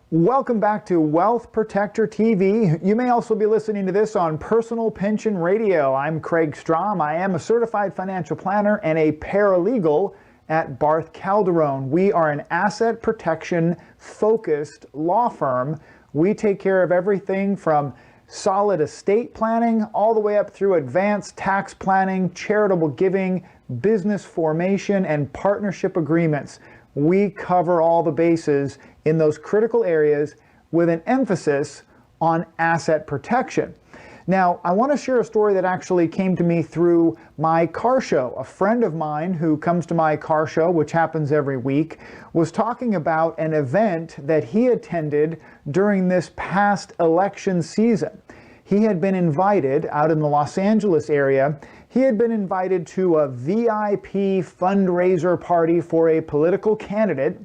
Welcome back to Wealth Protector TV. You may also be listening to this on Personal Pension Radio. I'm Craig Strom. I am a certified financial planner and a paralegal at Barth Calderon. We are an asset protection focused law firm. We take care of everything from solid estate planning all the way up through advanced tax planning, charitable giving, business formation, and partnership agreements. We cover all the bases in those critical areas with an emphasis on asset protection. Now, I want to share a story that actually came to me through my car show. A friend of mine who comes to my car show, which happens every week, was talking about an event that he attended during this past election season. He had been invited out in the Los Angeles area. He had been invited to a VIP fundraiser party for a political candidate.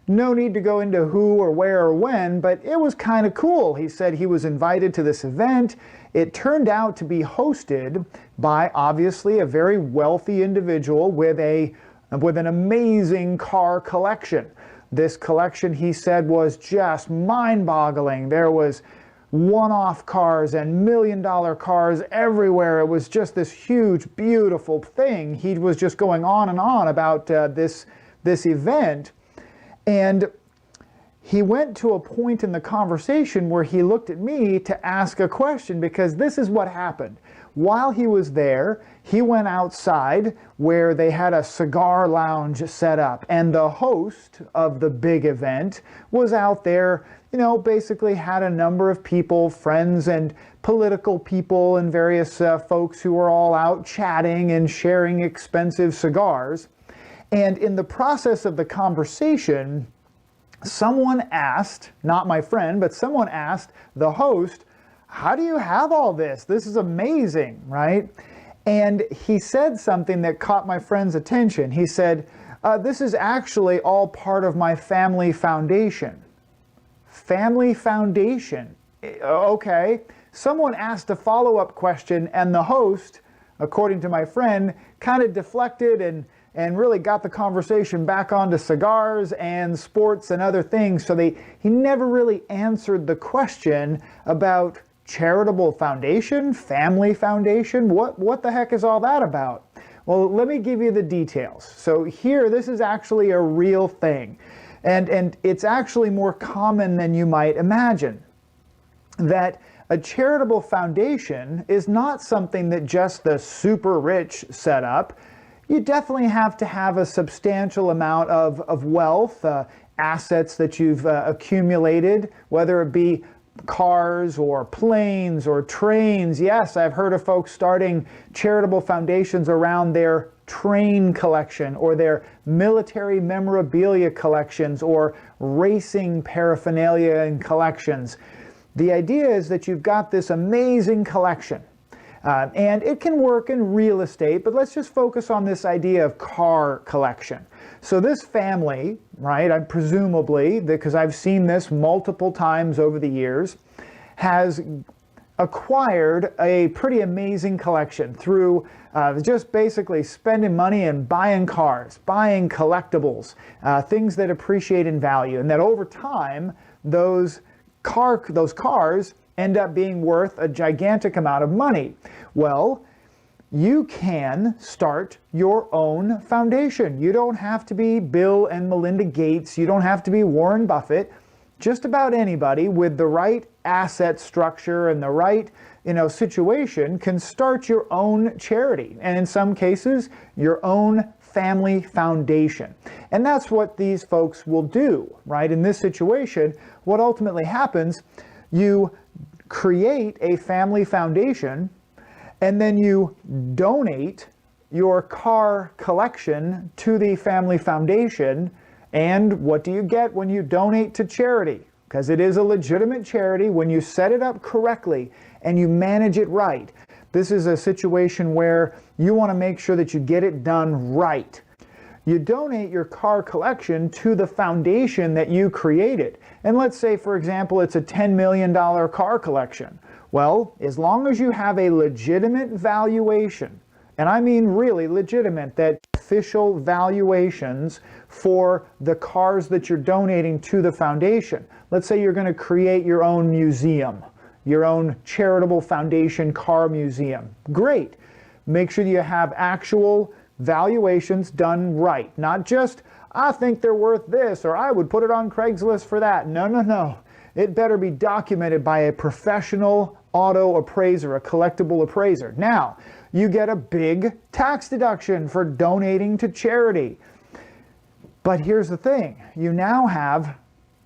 No need to go into who or where or when, but it was kind of cool. He said he was invited to this event. It turned out to be hosted by obviously a very wealthy individual with an amazing car collection. This collection, he said, was just mind-boggling. There was one-off cars and million-dollar cars everywhere. It was just this huge, beautiful thing. He was just going on and on about this event. And he went to a point in the conversation where he looked at me to ask a question, because this is what happened. While he was there, he went outside where they had a cigar lounge set up, and the host of the big event was out there, basically had a number of people, friends and political people and various folks who were all out chatting and sharing expensive cigars. And in the process of the conversation, someone asked, not my friend, but someone asked the host, "How do you have all this? This is amazing," right? And he said something that caught my friend's attention. He said, "This is actually all part of my family foundation." Family foundation? Okay. Someone asked a follow-up question, and the host, according to my friend, kind of deflected and really got the conversation back onto cigars and sports and other things. So he never really answered the question about charitable foundation, family foundation. What the heck is all that about? Well, let me give you the details. So here, this is actually a real thing. And it's actually more common than you might imagine. That a charitable foundation is not something that just the super rich set up. You definitely have to have a substantial amount of wealth, assets that you've accumulated, whether it be cars or planes or trains. Yes, I've heard of folks starting charitable foundations around their train collection or their military memorabilia collections or racing paraphernalia and collections. The idea is that you've got this amazing collection. And it can work in real estate, but let's just focus on this idea of car collection. So this family, right, presumably, because I've seen this multiple times over the years, has acquired a pretty amazing collection through just basically spending money and buying cars, buying collectibles, things that appreciate in value, and that over time, those cars end up being worth a gigantic amount of money. Well, you can start your own foundation. You don't have to be Bill and Melinda Gates. You don't have to be Warren Buffett. Just about anybody with the right asset structure and the right situation can start your own charity, and in some cases your own family foundation. And that's what these folks will do, right? In this situation, what ultimately happens, you create a family foundation, and then you donate your car collection to the family foundation. And what do you get when you donate to charity? Because it is a legitimate charity when you set it up correctly and you manage it right. This is a situation where you want to make sure that you get it done right. You donate your car collection to the foundation that you created. And let's say, for example, it's a $10 million car collection. Well, as long as you have a legitimate valuation, and I mean really legitimate, that official valuations for the cars that you're donating to the foundation. Let's say you're going to create your own museum, your own charitable foundation car museum. Great. Make sure you have actual valuations done right. Not just, I think they're worth this, or I would put it on Craigslist for that. No, no, no. It better be documented by a professional auto appraiser, a collectible appraiser. Now, you get a big tax deduction for donating to charity. But here's the thing. You now have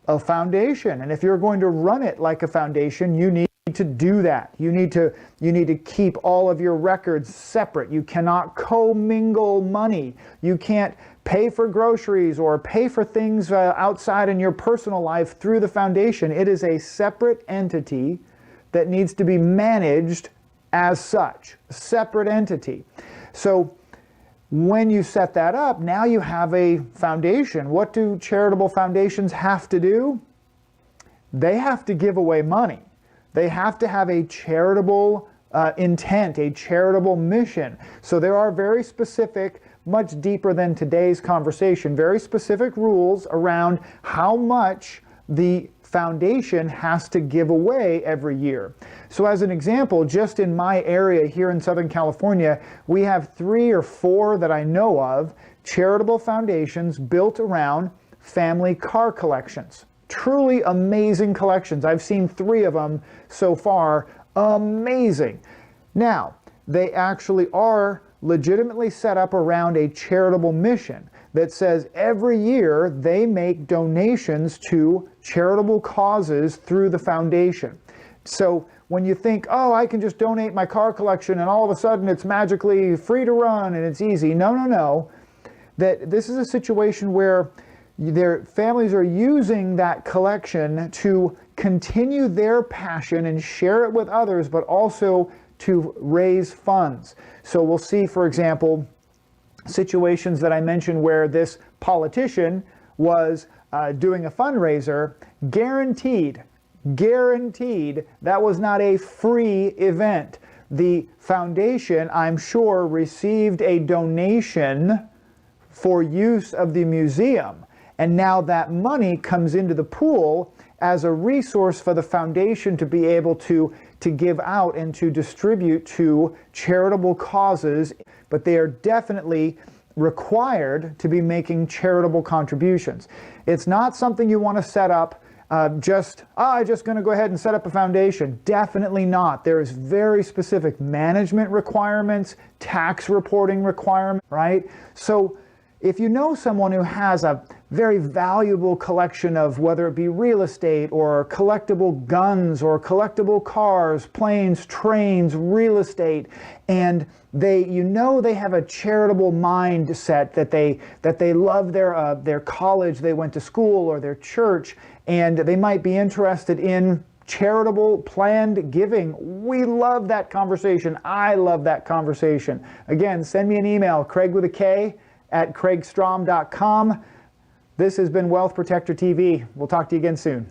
a foundation, and if you're going to run it like a foundation, you need to do that. You need to keep all of your records separate. You cannot commingle money. You can't pay for groceries or pay for things outside in your personal life through the foundation. It is a separate entity that needs to be managed as such, a separate entity. So when you set that up, now you have a foundation. What do charitable foundations have to do? They have to give away money. They have to have a charitable intent, a charitable mission. So there are very specific, much deeper than today's conversation, very specific rules around how much the foundation has to give away every year. So as an example, just in my area here in Southern California, we have 3 or 4 that I know of, charitable foundations built around family car collections. Truly amazing collections. I've seen 3 of them so far. Amazing. Now, they actually are legitimately set up around a charitable mission that says every year they make donations to charitable causes through the foundation. So when you think, oh, I can just donate my car collection and all of a sudden it's magically free to run and it's easy. No, no, no. That this is a situation where their families are using that collection to continue their passion and share it with others, but also to raise funds. So we'll see, for example, situations that I mentioned where this politician was doing a fundraiser, guaranteed that was not a free event. The foundation, I'm sure, received a donation for use of the museum. And now that money comes into the pool as a resource for the foundation to be able to give out and to distribute to charitable causes, but they are definitely required to be making charitable contributions. It's not something you want to set up I'm just going to go ahead and set up a foundation. Definitely not. There is very specific management requirements, tax reporting requirements, right? So if you know someone who has a very valuable collection of whether it be real estate or collectible guns or collectible cars, planes, trains, real estate, and they have a charitable mindset that they love their college they went to school or their church, and they might be interested in charitable planned giving. We love that conversation. I love that conversation. Again, send me an email, Craig with a K @craigstrom.com. This has been Wealth Protector TV. We'll talk to you again soon.